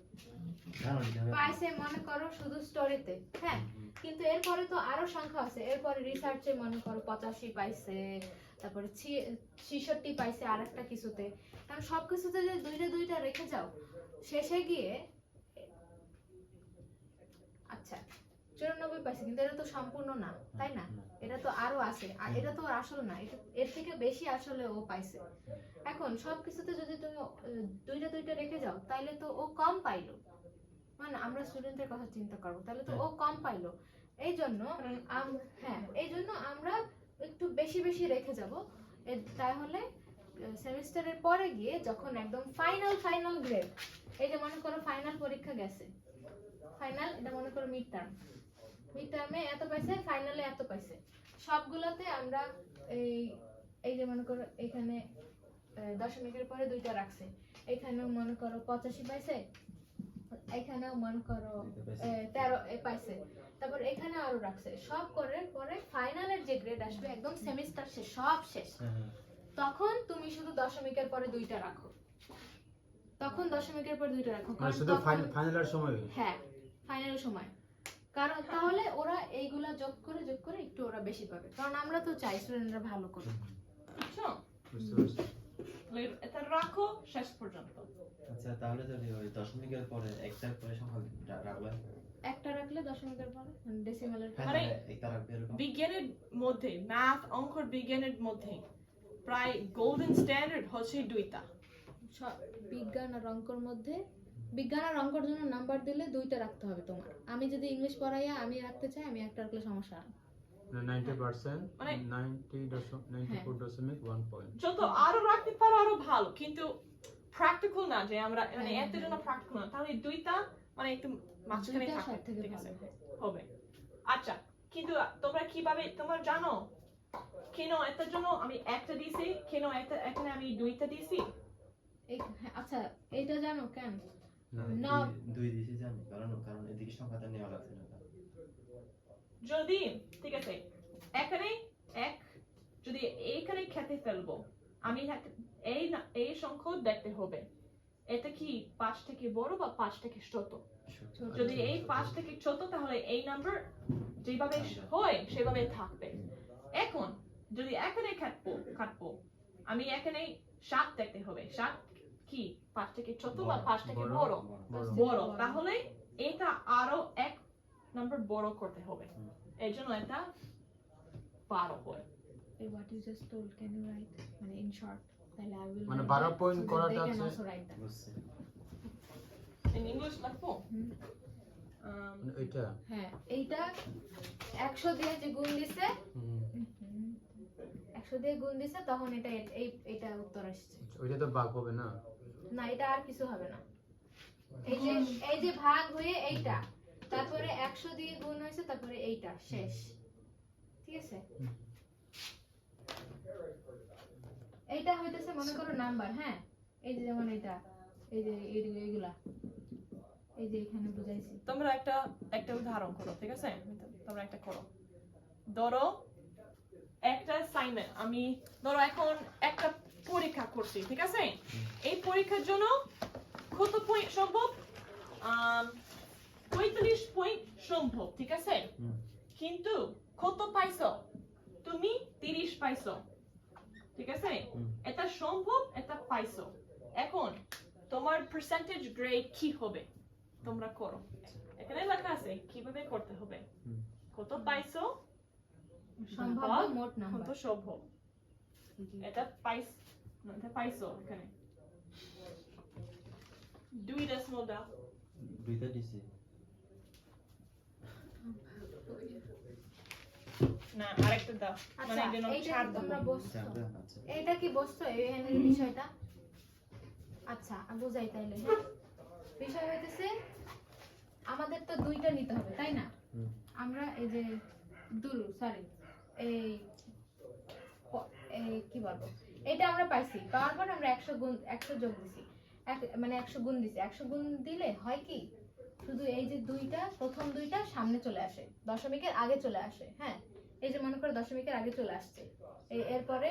জানো এটা হবে? পাইছে মনে করো শুধু স্টোরিতে হ্যাঁ কিন্তু এরপরে তো আরো সংখ্যা আছে এরপরে রিসার্চে মনে করো 85 পাইছে তারপরে 66 পাইছে আরেকটা কিছুতে কারণ সবকিছুতে যদি দুইটা দুইটা রেখে যাও শেষে গিয়ে আচ্ছা 94 পাইছে কিন্তু এটা তো সম্পূর্ণ না তাই না এটা তো আরো আছে আর এটা তো আসল না এটা এর থেকে বেশি আসলে ও পাইছে এখন সবকিছুতে যদি তুমি দুইটা দুইটা রেখে যাও তাইলে তো ও কম পাইলো মানে আমরা স্টুডেন্টের কথা চিন্তা করবো তাহলে তো ও কম পাইলো এই জন্য হ্যাঁ এই জন্য আমরা একটু বেশি বেশি রেখে যাব তাহলে সেমিস্টারের পরে গিয়ে যখন একদম ফাইনাল গ্রেড এই যে মনে করো ফাইনাল পরীক্ষা গেছে ফাইনাল এটা মনে করো মিড টার্মে এত পাইছে ফাইনালে এত পাইছে সবগুলোতে আমরা এই যে মনে করো এখানে দশমিকের পরে দুইটা রাখছে এখানেও মনে করো 85 পাইছে এখানেও মনে করো 13 পাইছে তারপর এখানে আরো রাখছে সব করে পরে ফাইনালের যে গ্রেড আসবে একদম সেমিস্টার শেষ সব শেষ হ্যাঁ, হ্যাঁ। তখন তুমি শুধু দশমিকের পরে দুইটা রাখো তখন দশমিকের পরে দুইটা রাখো মানে কারণ শুধু তখন- ফাইনালের সময় হ্যাঁ ফাইনালের সময় কারণ তাহলে ওরা এইগুলা যোগ করে একটু ওরা বেশি পাবে কারণ আমরা তো চাই স্টুডেন্টরা ভালো করুক বুঝছো বুঝতে পারছি তাহলে এটা রাখো শেষ পর্যন্ত আচ্ছা তাহলে যদি ওই দশমিকের পরে একটার পরে সংখ্যা রাখলে একটা রাখলে দশমিকের পরে ডেসিমালের পরে মানে একটা রাখবে এরকম বিজ্ঞানের মধ্যে ম্যাথ অঙ্কর বিজ্ঞানের মধ্যে প্রায় গোল্ডেন স্ট্যান্ডার্ড হচ্ছে দুইটা বিজ্ঞান আর অঙ্কর মধ্যে বিজ্ঞান আর অঙ্কের জন্য নাম্বার দিলে 2টা রাখতে হবে তোমার। আমি যদি ইংলিশ পড়াইয়া আমি রাখতে চাই, আমি একটা রাখলে সমস্যা না। 90% মানে 94.1 পয়েন্ট। যত আরো রাখতে পারো আরো ভালো, কিন্তু প্র্যাকটিক্যাল না যে আমরা মানে হ্যাঁ, এত জন্য প্র্যাকটিক্যাল না, তাহলে দুইটা মানে একটু মাঝখানে 2টা থাকে, সব থেকে ঠিক ভালো আছে হয়। হবে। আচ্ছা, কিন্তু তোমরা কিভাবে তোমরা জানো কেন এটার জন্য আমি একটা দিছি, কেন এখানে আমি দুইটা দিছি? হ্যাঁ, আচ্ছা এইটা জানো কেন? না, না, দুই দিছি জানি, কারণ এদিকে সংখ্যাটা নেওয়া লাগছে না। যদি ঠিক আছে এখানে এক, যদি এইখানে খেতে ফেলবো, আমি এই সংখ্যা দেখতে হবে এটা কি 5 থেকে বড় বা 5 থেকে ছোট। যদি এই 5 থেকে ছোট তাহলে এই নাম্বার যেভাবে হয় সেভাবে থাকবে। এখন যদি এখানে কাটবো আমি এখানে 7 দেখতে হবে, 7 কি 5 থেকে ছোট বা 5 থেকে বড়? বড়, তাহলে এটা আরো এক নাম্বার বড় করতে হবে, এই জন্য এটা 12 হয়। what you just told, can you write মানে in short? তাহলে I will মানে write 12 that point so that করাটা they can আছে- also write that. বুঝছি। In English লিখবো? মানে ওইটা হ্যাঁ, এইটা 100 দিয়ে যে গুণ দিছে, 100 দিয়ে গুণ দিছে, তখন এটা এইটা উত্তর আসছে। ওইটা তো ভাগ হবে না। না, এটা আর কিছু হবে না। এই যে ভাগ হয়ে এইটা, তারপরে 100 দিয়ে গুণ হয়েছে, তারপরে এইটা শেষ। ঠিক আছে? এইটা হইতেছে মনে করো নাম্বার, হ্যাঁ? এই যে যেমন এটা, এই যে এইগুলা, এই যে এখানে বুঝাইছি। তোমরা একটা উদাহরণ করো, ঠিক আছে? তোমরা একটা করো। ধরো একটা অ্যাসাইনমেন্ট, আমি ধরো এখন একটা পরীক্ষা করছি, ঠিক আছে? এই পরীক্ষার জন্য কত পয়েন্ট সম্ভব? 45 পয়েন্ট সম্ভব, ঠিক আছে? কিন্তু কত পাইছো? তুমি 30 পাইছো, ঠিক আছে? এটা সম্ভব, এটা পাইছো। এখন তোমার পার্সেন্টেজ গ্রেড কি হবে? তোমরা করো, এখানে লেখা আছে কিভাবে করতে হবে। কত পাইছো সম্ভাব্য মোট কত নাম্বার। সম্ভব, এটা পাইছো এখানে 2 দাও। দুইটা দিছি। না, আরেকটা দাও, মানে আচ্ছা, যেন এইটা ছাড় তোমরা দেবো। বসছো, জানতে আচ্ছা। এইটা কি বসছো এখানের বিষয়টা? আচ্ছা, আমি বুঝাই তাইলে। হ্যাঁ, বিষয় হইতেছে আমাদের তো 2টা নিতে হবে, তাই না? আমরা এই যে এই কি বলবো, এটা আমরা পাইছি, পাওয়ার পর আমরা 100 যোগ দিছি, মানে 100 গুণ দিছি। 100 গুণ দিলে হয় কি, শুধু এই যে প্রথম দুইটা সামনে চলে আসে, দশমিকের আগে চলে আসে। হ্যাঁ, এই যে মনে করো দশমিকের আগে চলে আসছে, এরপরে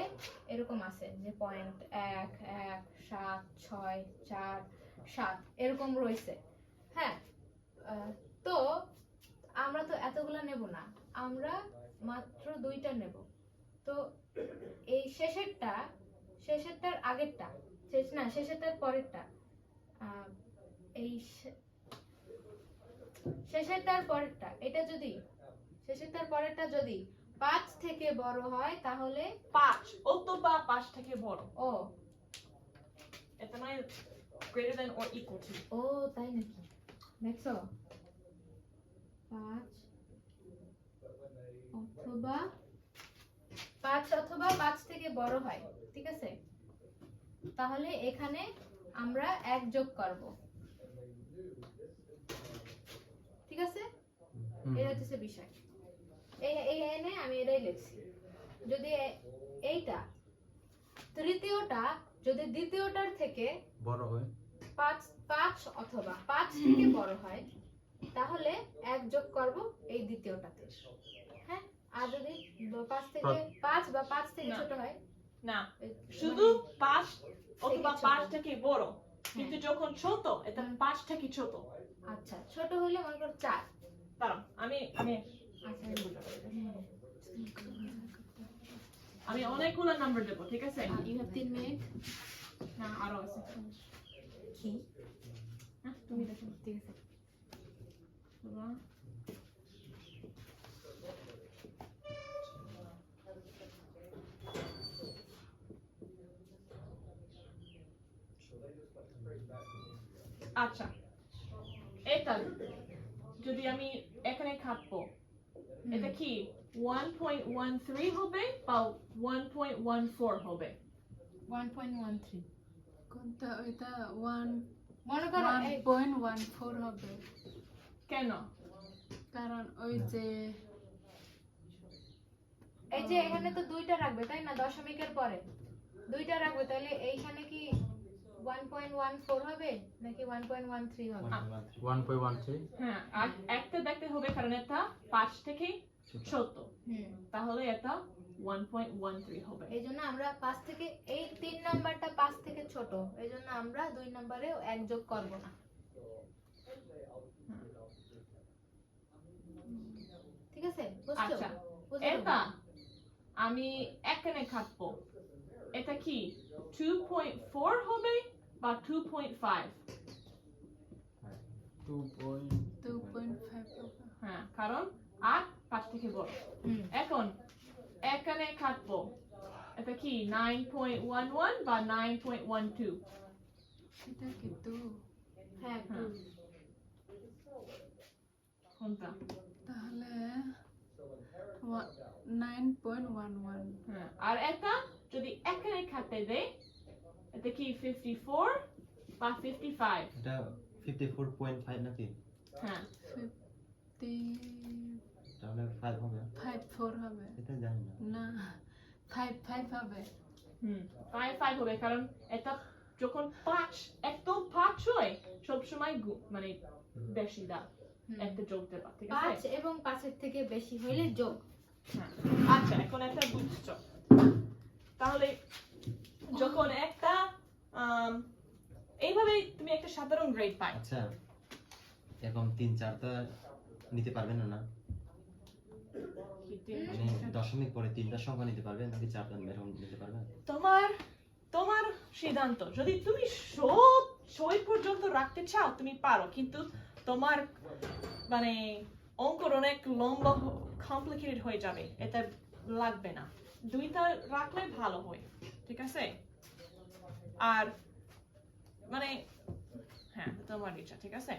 এরকম আছে যে পয়েন্ট 1 1 7 6 4 7 এরকম রয়েছে। হ্যাঁ, তো আমরা তো এতগুলা নেব না, আমরা মাত্র 2টা নেব। তো এই শেষেরটার আগেরটা, শেষেরটার পরেরটা, এই শেষেরটার পরেরটা যদি 5 থেকে বড় হয় তাহলে 5 অথবা 5 থেকে বড়, ও এটা মানে greater than or equal to। ও তাই নাকি? দেখছো, 5 অথবা 5 থেকে বড় হয়, ঠিক আছে? তাহলে এখানে আমরা 1 যোগ করব, ঠিক আছে? এটা হচ্ছে বিষয়। এই এনে আমি এটাই লিখছি। যদি এইটা তৃতীয়টা যদি দ্বিতীয়টার থেকে বড় হয়, 5 অথবা 5 থেকে বড় হয়, তাহলে 1 যোগ করব এই দ্বিতীয়টাতে। হ্যাঁ, আর যদি 5 বা 5 থেকে না। ছোট হয়, না, শুধু 5 অথবা ছোট। 5 থেকে বড়, কিন্তু যখন ছোট এটা 5 থেকে ছোট। আচ্ছা, ছোট হইলে মনে করো 4। দাঁড়াও, আমি আচ্ছা, আমি অনেকগুলো নাম্বার দেবো, ঠিক আছে? you have 3 minutes. না, আরো আছে। কি? তুমি দেখো, ঠিক আছে। আচ্ছা, এটা যদি আমি এখানে কাটবো এটা কি 1.13 হবে বা 1.14 হবে 1.13 কোনটা ওইটা 1 মনে করো এই 1.14 হবে কেন কারণ ওই যে এই যে এখানে তো দুইটা রাখবে তাই না দশমিকের পরে দুইটা রাখবে তাহলে এইখানে কি 1.14 হবে নাকি 1.13 হবে 1.13 হ্যাঁ আর একটা দেখতে হবে কারণ এটা 5 থেকে ছোট তাহলে এটা 1.13 হবে এই জন্য আমরা 5 থেকে এই 3 নাম্বারটা 5 থেকে ছোট এই জন্য আমরা 2 নম্বরে এক যোগ করব না ঠিক আছে বুঝছো আচ্ছা বুঝছো? এটা আমি এখানে কাটবো এটা কি 2.4 হবে বা 2.5 2.5 হবে হ্যাঁ কারণ 8 5 থেকে বড় হুম। এখন এখানে কাটবো এটা কি 9.11 বা 9.12 এটা কি 2 হ্যাঁ হ্যাঁ। কোনটা তাহলে 9.11 হ্যাঁ আর এটা যদি এখানে কাটতে দেয় এটা কি 54 বা 55 এটা 54.5 নাকি হ্যাঁ 50 তাহলে 5 হবে 4 হবে এটা জানি না না 5 হবে 5 হবে কারণ এটা যখন 5 একদম 5 হয় সব সময় মানে বেশি দা একটা যোগ দেবা ঠিক আছে 5 এবং 5 এর থেকে বেশি হইলে যোগ হ্যাঁ। আচ্ছা এখন একটা বুঝছো তাহলে যখন একটা এইভাবে তুমি একটা সাধারণ গ্রেড পাই আচ্ছা এরকম 3-4টা নিতে পারবেন না মানে দশমিক পরে 3টা সংখ্যা নিতে পারবেন নাকি 4টা এরকম নিতে পারবেন তোমার তোমার সিদ্ধান্ত যদি তুমি সব 6 পর্যন্ত রাখতে চাও তুমি পারো কিন্তু তোমার মানে অঙ্কর অনেক লম্বা কমপ্লিকেটেড হয়ে যাবে এটা লাগবে না দুইটা রাখলে ভালো হয় ঠিক আছে আর মানে হ্যাঁ তোমার ইচ্ছা ঠিক আছে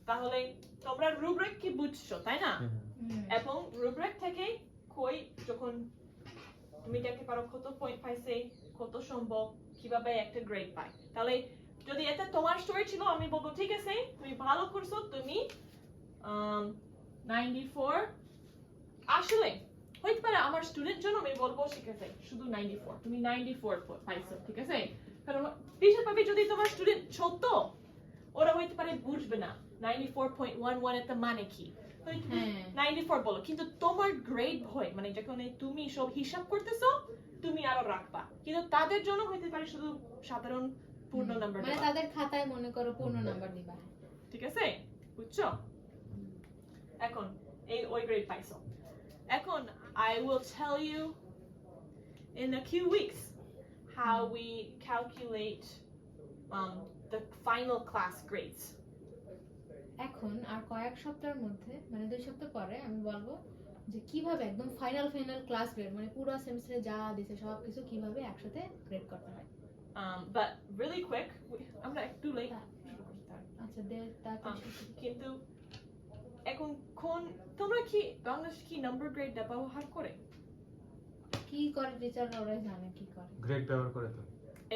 তাহলে তোমরা রুব্রিক কি বুঝছো তাই না এবং রুব্রিক থেকে কই যখন তুমি দেখতে পারো কত পয়েন্ট পাইছে কত সম্ভব কিভাবে একটা গ্রেড পায় তাহলে যদি এটা তোমার স্টোরি ছিল আমি বলবো ঠিক আছে তুমি ভালো করছো তুমি 94 আসলে হইতে পারে আমার স্টুডেন্ট জন্য আমি বলবো ঠিক আছে শুধু 94 তুমি 94 পাইছো ঠিক আছে কারণ বিশেষভাবে যদি তোমার স্টুডেন্ট ছোট ওরা হইতে পারে বুঝবে না 94.11 এর মানে কি 94 বলো কিন্তু তোমার গ্রেড হয় মানে যখন তুমি সব হিসাব করতেছো তুমি আরো রাখবা কিন্তু তাদের জন্য হইতে পারে শুধু সাধারণ পূর্ণ নাম্বার মানে তাদের খাতায় মনে করো পূর্ণ নাম্বার দিবা ঠিক আছে বুঝছো এখন এই ওই গ্রেড পাইছো এখন I will tell you in a few weeks how we calculate the final class grades এখন আর কয়েক সপ্তাহের মধ্যে মানে 2 সপ্তাহ পরে আমি বলবো যে কিভাবে একদম ফাইনাল ক্লাস গ্রেড মানে পুরো সেমিস্টারে যা দিছে সব কিছু কিভাবে একসাথে গ্রেড করতে হয় but really quick আমরা একটু late আচ্ছা তারপর কিন্তু এখন কোন তোমরা কি বাংলাদেশ কি নাম্বার গ্রেড ব্যবহার করে কি করে টিচাররা ওরাই জানে কি করে গ্রেড ব্যবহার করে তো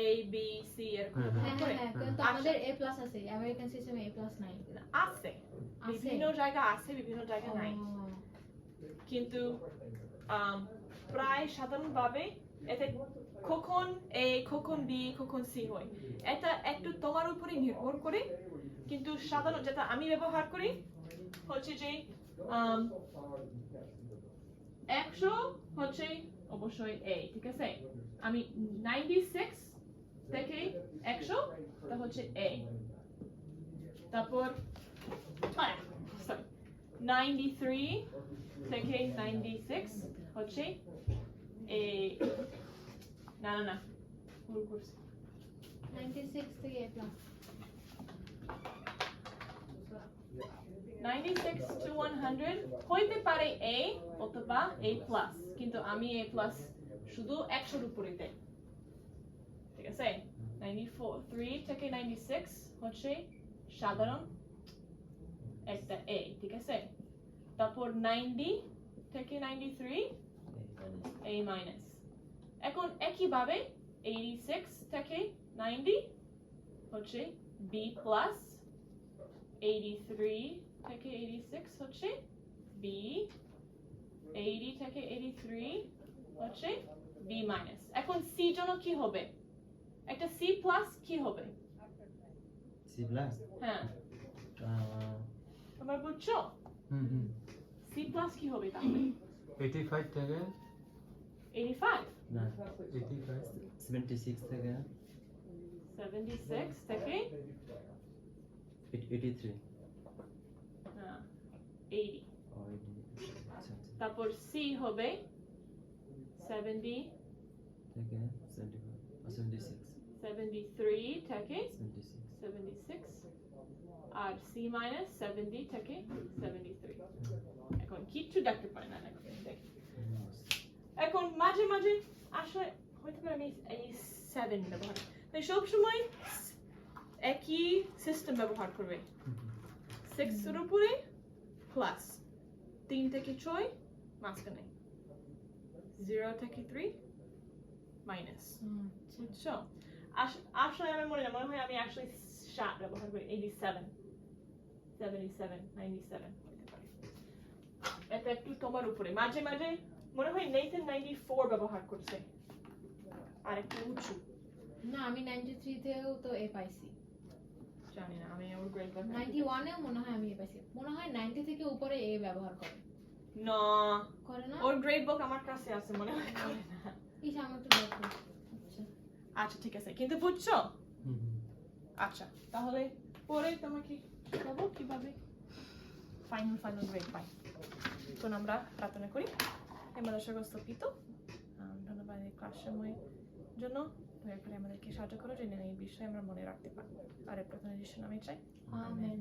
A B C এরকম হ্যাঁ, ব্যবহার করে হ্যাঁ কিন্তু আমাদের A+ আছে আমেরিকান সিস্টেমে A+ নাই আছে বিভিন্ন জায়গা আছে বিভিন্ন জায়গা নাই কিন্তু প্রায় সাধারণভাবে এতে কখন A কখন B কখন C হয় এটা একটু তোমার উপরে নির্ভর করে কিন্তু সাধারণ যেটা আমি ব্যবহার করি হচ্ছে যে 100 হচ্ছে অবশ্যই A ঠিক আছে আমি 96 থেকে 100 তা হচ্ছে A তারপর 93 থেকে 96 হচ্ছে A না ভুল করছি 96 থেকে A+ 96 to 100 হইতে পারে A অথবা A+, কিন্তু আমি A+ শুধু 100 এর উপরে দেই ঠিক আছে 93 থেকে 96 হচ্ছে সাধারণ একটা A, ঠিক আছে? তারপর 90 থেকে 93 A minus. এখন একইভাবে 86 থেকে 90 হচ্ছে B plus. 83 থেকে 86 হচ্ছে B. 80 থেকে 83 হচ্ছে B minus. এখন C জন্য কি হবে? একটা C plus কি হবে? সি প্লাস হ্যাঁ, তোমরা বুঝছো? C plus কি হবে তাহলে? 85 থেকে 85, না 85 76 থেকে 76 থেকে 83 80. ও, আচ্ছা তারপর C হবে 70 থেকে 76 73 থেকে 76 76 আর C minus 70 থেকে 73. এখন কিচ্ছু দেখতে পারি না এখন দেখি। এখন মাঝে মাঝে আসলে হয়তো বা আমি এই 7 ব্যবহার তাই সব সময় একই সিস্টেম ব্যবহার করবে। 6 এর উপরে প্লাস 3 থেকে 6 মাঝখানে 0 থেকে 3 মাইনাস। বুঝছো? আসলে আমার মনে হয় আমি আসলে 7 ব্যবহার করি। 87 77 97 হতে পারে। এটা একটু তোমার উপরে। মাঝে মাঝে মনে হয় নেথন 94 ব্যবহার করছে আর একটু উঁচু। না, আমি 93 তেও তো এ পাইছি। জানি না, আমি ওর গ্রেড 91 এও মনে হয় আমি এ পাইছি। মনে হয় 90 থেকে উপরে এ ব্যবহার করে। না, করে না? ওর গ্রেড বুক আমার কাছে আছে, মনে হয় করে না। এই যে আমার একটু দেখো। আচ্ছা। আচ্ছা ঠিক আছে, কিন্তু বুঝছো? আচ্ছা, তাহলে পরে তোমাকে দেখাবো কিভাবে ফাইনাল গ্রেড পাই। এখন আমরা প্রার্থনা করি। আমরা সর্বস্তপিত ধন্যবাদ এই ক্লাস সময়ের জন্য। দয়া করে আমাদেরকে সাহায্য করো যেন এই বিষয়ে আমরা মনে রাখতে পারি। আর এই প্রার্থনা যিশুর নামে চাই। আমেন।